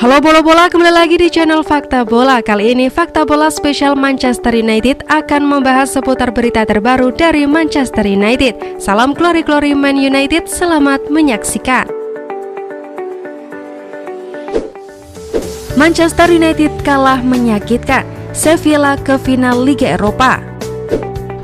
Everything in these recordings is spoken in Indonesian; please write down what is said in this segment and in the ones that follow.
Halo bola-bola, kembali lagi di channel Fakta Bola. Kali ini Fakta Bola spesial Manchester United akan membahas seputar berita terbaru dari Manchester United. Salam glory-glory Man United, selamat menyaksikan. Manchester United kalah menyakitkan, Sevilla ke final Liga Eropa.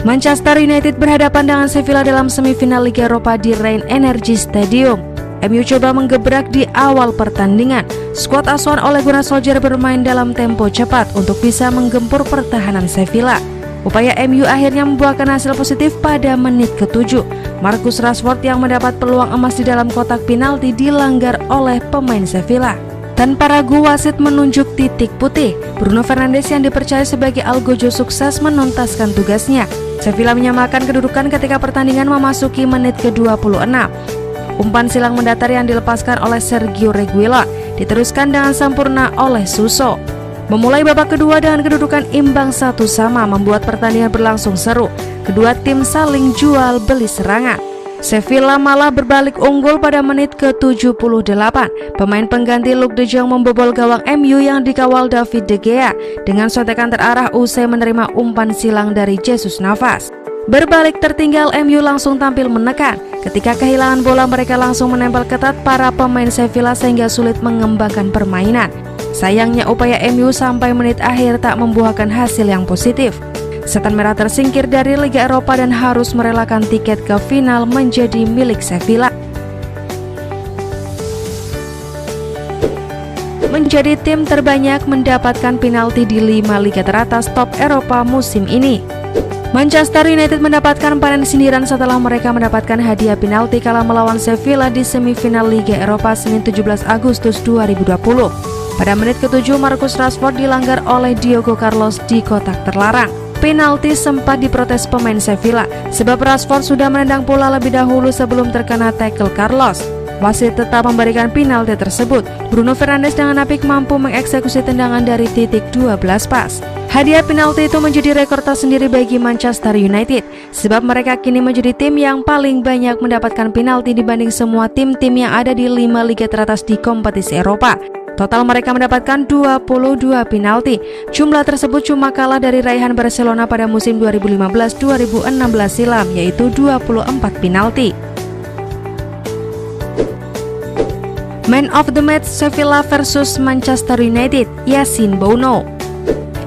Manchester United berhadapan dengan Sevilla dalam semifinal Liga Eropa di Rhein Energy Stadium. MU coba menggebrak di awal pertandingan. Skuad asuhan Ole Gunnar Solskjaer bermain dalam tempo cepat untuk bisa menggempur pertahanan Sevilla. Upaya MU akhirnya membuahkan hasil positif pada menit ke-7. Marcus Rashford yang mendapat peluang emas di dalam kotak penalti dilanggar oleh pemain Sevilla. Tanpa ragu wasit menunjuk titik putih. Bruno Fernandes yang dipercaya sebagai algojo sukses menuntaskan tugasnya. Sevilla menyamakan kedudukan ketika pertandingan memasuki menit ke-26. Umpan silang mendatar yang dilepaskan oleh Sergio Reguilon diteruskan dengan sempurna oleh Suso. Memulai babak kedua dengan kedudukan imbang 1-1 membuat pertandingan berlangsung seru. Kedua tim saling jual beli serangan. Sevilla malah berbalik unggul pada menit ke-78. Pemain pengganti Luuk de Jong membobol gawang MU yang dikawal David De Gea dengan sontekan terarah usai menerima umpan silang dari Jesus Navas. Berbalik tertinggal, MU langsung tampil menekan. Ketika kehilangan bola, mereka langsung menempel ketat para pemain Sevilla sehingga sulit mengembangkan permainan. Sayangnya upaya MU sampai menit akhir tak membuahkan hasil yang positif. Setan Merah tersingkir dari Liga Eropa dan harus merelakan tiket ke final menjadi milik Sevilla. Menjadi tim terbanyak mendapatkan penalti di 5 liga teratas top Eropa musim ini. Manchester United mendapatkan panen sindiran setelah mereka mendapatkan hadiah penalti kala melawan Sevilla di semifinal Liga Eropa Senin 17 Agustus 2020. Pada menit ke-7, Marcus Rashford dilanggar oleh Diego Carlos di kotak terlarang. Penalti sempat diprotes pemain Sevilla, sebab Rashford sudah menendang bola lebih dahulu sebelum terkena tackle Carlos. Wasit tetap memberikan penalti tersebut. Bruno Fernandes dengan apik mampu mengeksekusi tendangan dari titik 12 pas. Hadiah penalti itu menjadi rekor tersendiri bagi Manchester United, sebab mereka kini menjadi tim yang paling banyak mendapatkan penalti dibanding semua tim-tim yang ada di 5 liga teratas di kompetisi Eropa. Total mereka mendapatkan 22 penalti. Jumlah tersebut cuma kalah dari raihan Barcelona pada musim 2015-2016 silam, yaitu 24 penalti. Man of the match Sevilla versus Manchester United, Yassine Bounou.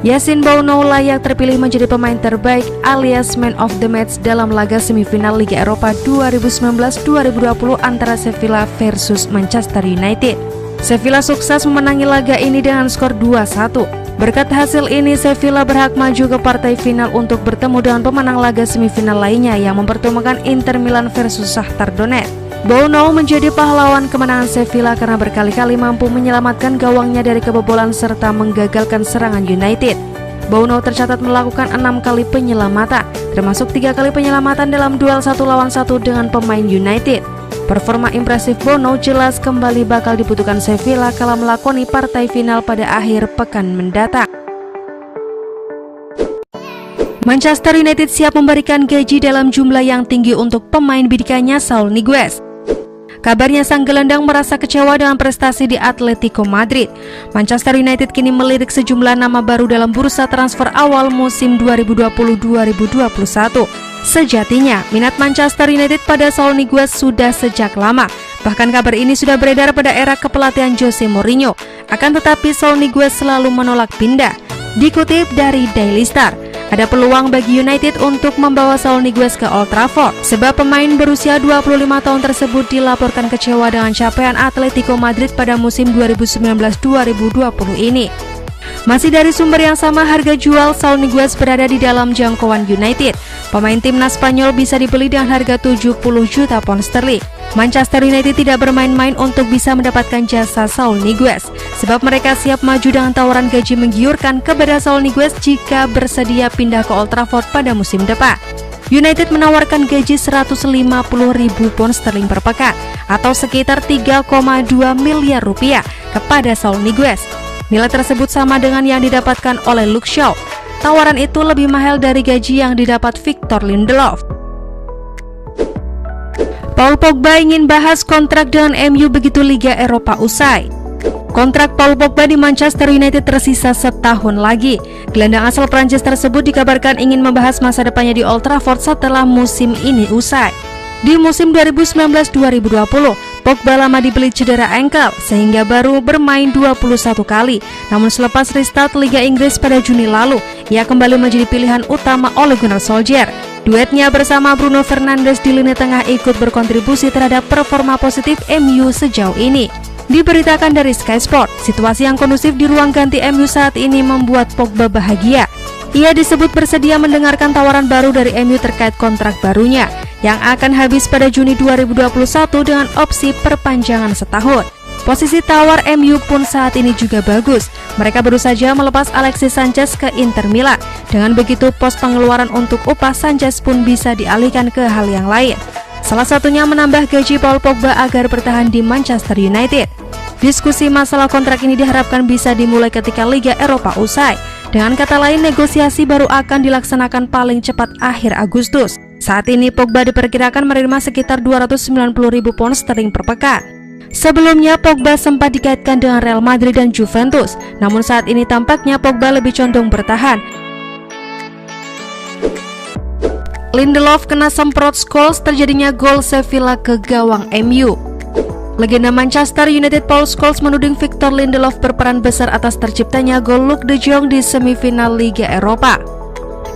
Yassine Bounou layak terpilih menjadi pemain terbaik alias Man of the Match dalam laga semifinal Liga Eropa 2019-2020 antara Sevilla versus Manchester United. Sevilla sukses memenangi laga ini dengan skor 2-1. Berkat hasil ini, Sevilla berhak maju ke partai final untuk bertemu dengan pemenang laga semifinal lainnya yang mempertemukan Inter Milan versus Shakhtar Donetsk. Bounou menjadi pahlawan kemenangan Sevilla karena berkali-kali mampu menyelamatkan gawangnya dari kebobolan serta menggagalkan serangan United. Bounou tercatat melakukan 6 kali penyelamatan, termasuk 3 kali penyelamatan dalam duel 1 lawan 1 dengan pemain United. Performa impresif Bounou jelas kembali bakal dibutuhkan Sevilla kala melakoni partai final pada akhir pekan mendatang. Manchester United siap memberikan gaji dalam jumlah yang tinggi untuk pemain bidikannya Saul Niguez. Kabarnya sang gelandang merasa kecewa dengan prestasi di Atletico Madrid. Manchester United kini melirik sejumlah nama baru dalam bursa transfer awal musim 2020-2021. Sejatinya, minat Manchester United pada Saul Niguez sudah sejak lama. Bahkan kabar ini sudah beredar pada era kepelatihan Jose Mourinho. Akan tetapi Saul Niguez selalu menolak pindah. Dikutip dari Daily Star, ada peluang bagi United untuk membawa Saul Niguez ke Old Trafford, sebab pemain berusia 25 tahun tersebut dilaporkan kecewa dengan capaian Atletico Madrid pada musim 2019-2020 ini. Masih dari sumber yang sama, harga jual Saul Niguez berada di dalam jangkauan United. Pemain timnas Spanyol bisa dibeli dengan harga 70 juta pound sterling. Manchester United tidak bermain-main untuk bisa mendapatkan jasa Saul Niguez, sebab mereka siap maju dengan tawaran gaji menggiurkan kepada Saul Niguez jika bersedia pindah ke Old Trafford pada musim depan. United menawarkan gaji 150.000 pound sterling per pekan atau sekitar 3,2 miliar rupiah kepada Saul Niguez. Nilai tersebut sama dengan yang didapatkan oleh Luke Shaw. Tawaran itu lebih mahal dari gaji yang didapat Victor Lindelof. Paul Pogba ingin bahas kontrak dengan MU begitu Liga Eropa usai. Kontrak Paul Pogba di Manchester United tersisa setahun lagi. Gelandang asal Prancis tersebut dikabarkan ingin membahas masa depannya di Old Trafford setelah musim ini usai. Di musim 2019-2020, Pogba lama dibeli cedera ankle sehingga baru bermain 21 kali. Namun selepas restart Liga Inggris pada Juni lalu, ia kembali menjadi pilihan utama Ole Gunnar Solskjaer. Duetnya bersama Bruno Fernandes di lini tengah ikut berkontribusi terhadap performa positif MU sejauh ini. Diberitakan dari Sky Sport, situasi yang kondusif di ruang ganti MU saat ini membuat Pogba bahagia. Ia disebut bersedia mendengarkan tawaran baru dari MU terkait kontrak barunya yang akan habis pada Juni 2021 dengan opsi perpanjangan setahun. Posisi tawar MU pun saat ini juga bagus. Mereka baru saja melepas Alexis Sanchez ke Inter Milan. Dengan begitu, pos pengeluaran untuk upah Sanchez pun bisa dialihkan ke hal yang lain. Salah satunya menambah gaji Paul Pogba agar bertahan di Manchester United. Diskusi masalah kontrak ini diharapkan bisa dimulai ketika Liga Eropa usai. Dengan kata lain, negosiasi baru akan dilaksanakan paling cepat akhir Agustus. Saat ini Pogba diperkirakan menerima sekitar 290.000 pound sterling per pekan. Sebelumnya Pogba sempat dikaitkan dengan Real Madrid dan Juventus, namun saat ini tampaknya Pogba lebih condong bertahan. Lindelof kena semprot Scholes terjadinya gol Sevilla ke gawang MU. Legenda Manchester United Paul Scholes menuding Victor Lindelof berperan besar atas terciptanya gol Luuk de Jong di semifinal Liga Eropa.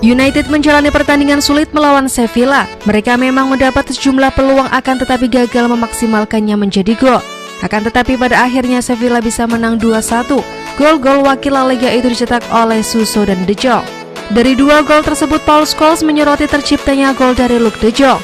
United menjalani pertandingan sulit melawan Sevilla. Mereka memang mendapat sejumlah peluang akan tetapi gagal memaksimalkannya menjadi gol. Akan tetapi pada akhirnya Sevilla bisa menang 2-1. Gol-gol wakil La Liga itu dicetak oleh Suso dan de Jong. Dari dua gol tersebut, Paul Scholes menyoroti terciptanya gol dari Luuk de Jong.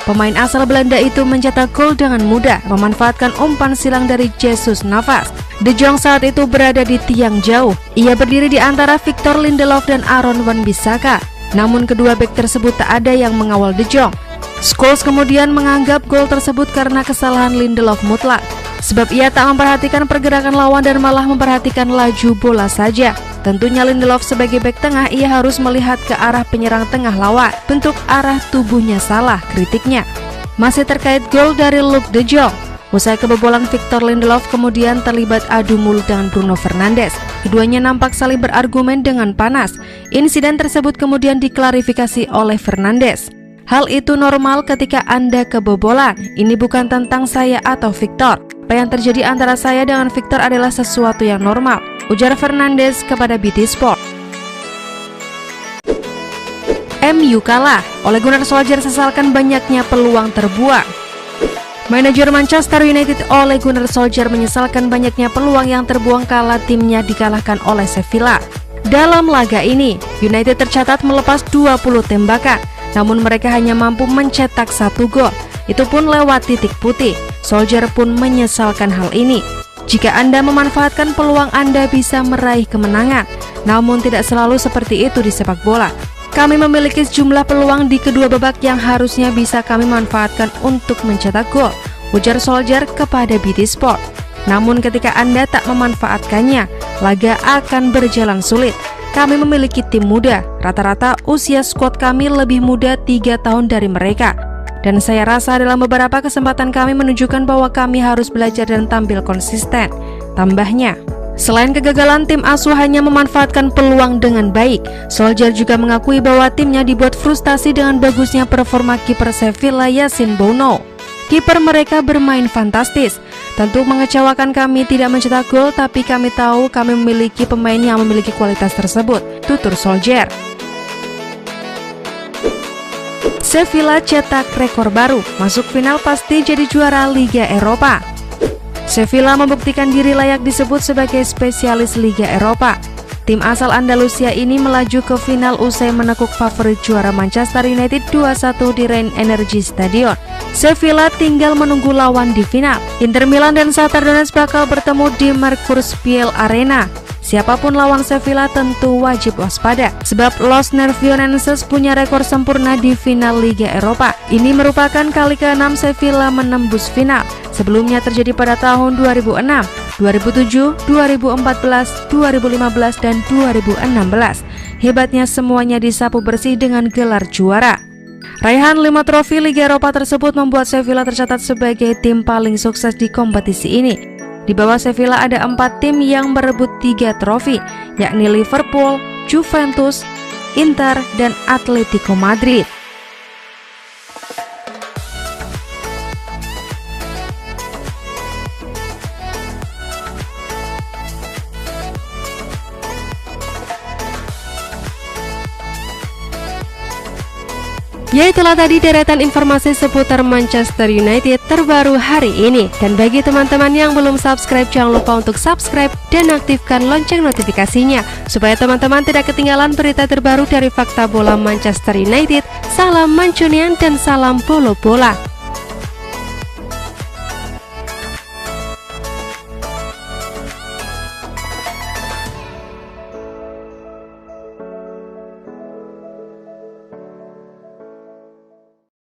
Pemain asal Belanda itu mencetak gol dengan mudah, memanfaatkan umpan silang dari Jesus Navas. De Jong saat itu berada di tiang jauh. Ia berdiri di antara Victor Lindelof dan Aaron Wan-Bissaka. Namun kedua bek tersebut tak ada yang mengawal De Jong. Scholes kemudian menganggap gol tersebut karena kesalahan Lindelof mutlak, sebab ia tak memperhatikan pergerakan lawan dan malah memperhatikan laju bola saja. Tentunya Lindelof sebagai bek tengah, ia harus melihat ke arah penyerang tengah lawan. Bentuk arah tubuhnya salah, kritiknya. Masih terkait gol dari Luuk de Jong, usai kebobolan Victor Lindelof kemudian terlibat adu mulut dengan Bruno Fernandes. Keduanya nampak saling berargumen dengan panas. Insiden tersebut kemudian diklarifikasi oleh Fernandes. Hal itu normal ketika Anda kebobolan. Ini bukan tentang saya atau Victor. Apa yang terjadi antara saya dengan Victor adalah sesuatu yang normal, ujar Fernandes kepada BT Sport. MU kalah. Ole Gunnar Solskjaer sesalkan banyaknya peluang terbuang. Manajer Manchester United Ole Gunnar Solskjaer menyesalkan banyaknya peluang yang terbuang kala timnya dikalahkan oleh Sevilla. Dalam laga ini, United tercatat melepas 20 tembakan, namun mereka hanya mampu mencetak 1 gol. Itu pun lewat titik putih. Solskjaer pun menyesalkan hal ini. Jika Anda memanfaatkan peluang, Anda bisa meraih kemenangan. Namun tidak selalu seperti itu di sepak bola. Kami memiliki sejumlah peluang di kedua babak yang harusnya bisa kami manfaatkan untuk mencetak gol, ujar Solskjaer kepada BT Sport. Namun ketika Anda tak memanfaatkannya, laga akan berjalan sulit. Kami memiliki tim muda, rata-rata usia skuad kami lebih muda 3 tahun dari mereka. Dan saya rasa dalam beberapa kesempatan kami menunjukkan bahwa kami harus belajar dan tampil konsisten, tambahnya. Selain kegagalan, tim asuh hanya memanfaatkan peluang dengan baik. Solskjaer juga mengakui bahwa timnya dibuat frustasi dengan bagusnya performa kiper Sevilla Yassine Bounou. Kiper mereka bermain fantastis. Tentu mengecewakan kami tidak mencetak gol, tapi kami tahu kami memiliki pemain yang memiliki kualitas tersebut, tutur Solskjaer. Sevilla cetak rekor baru, masuk final pasti jadi juara Liga Eropa. Sevilla membuktikan diri layak disebut sebagai spesialis Liga Eropa. Tim asal Andalusia ini melaju ke final usai menekuk favorit juara Manchester United 2-1 di Rhein Energy Stadion. Sevilla tinggal menunggu lawan di final. Inter Milan dan Shakhtar Donetsk bakal bertemu di Mercurspiel Arena. Siapapun lawan Sevilla tentu wajib waspada, sebab Los Nervionenses punya rekor sempurna di final Liga Eropa. Ini merupakan kali ke-6 Sevilla menembus final. Sebelumnya terjadi pada tahun 2006, 2007, 2014, 2015, dan 2016. Hebatnya semuanya disapu bersih dengan gelar juara. Raihan 5 trofi Liga Eropa tersebut membuat Sevilla tercatat sebagai tim paling sukses di kompetisi ini. Di bawah Sevilla ada 4 tim yang berebut 3 trofi, yakni Liverpool, Juventus, Inter, dan Atletico Madrid. Ya, itulah tadi deretan informasi seputar Manchester United terbaru hari ini. Dan bagi teman-teman yang belum subscribe, jangan lupa untuk subscribe dan aktifkan lonceng notifikasinya supaya teman-teman tidak ketinggalan berita terbaru dari Fakta Bola Manchester United. Salam Mancunian dan salam bola-bola.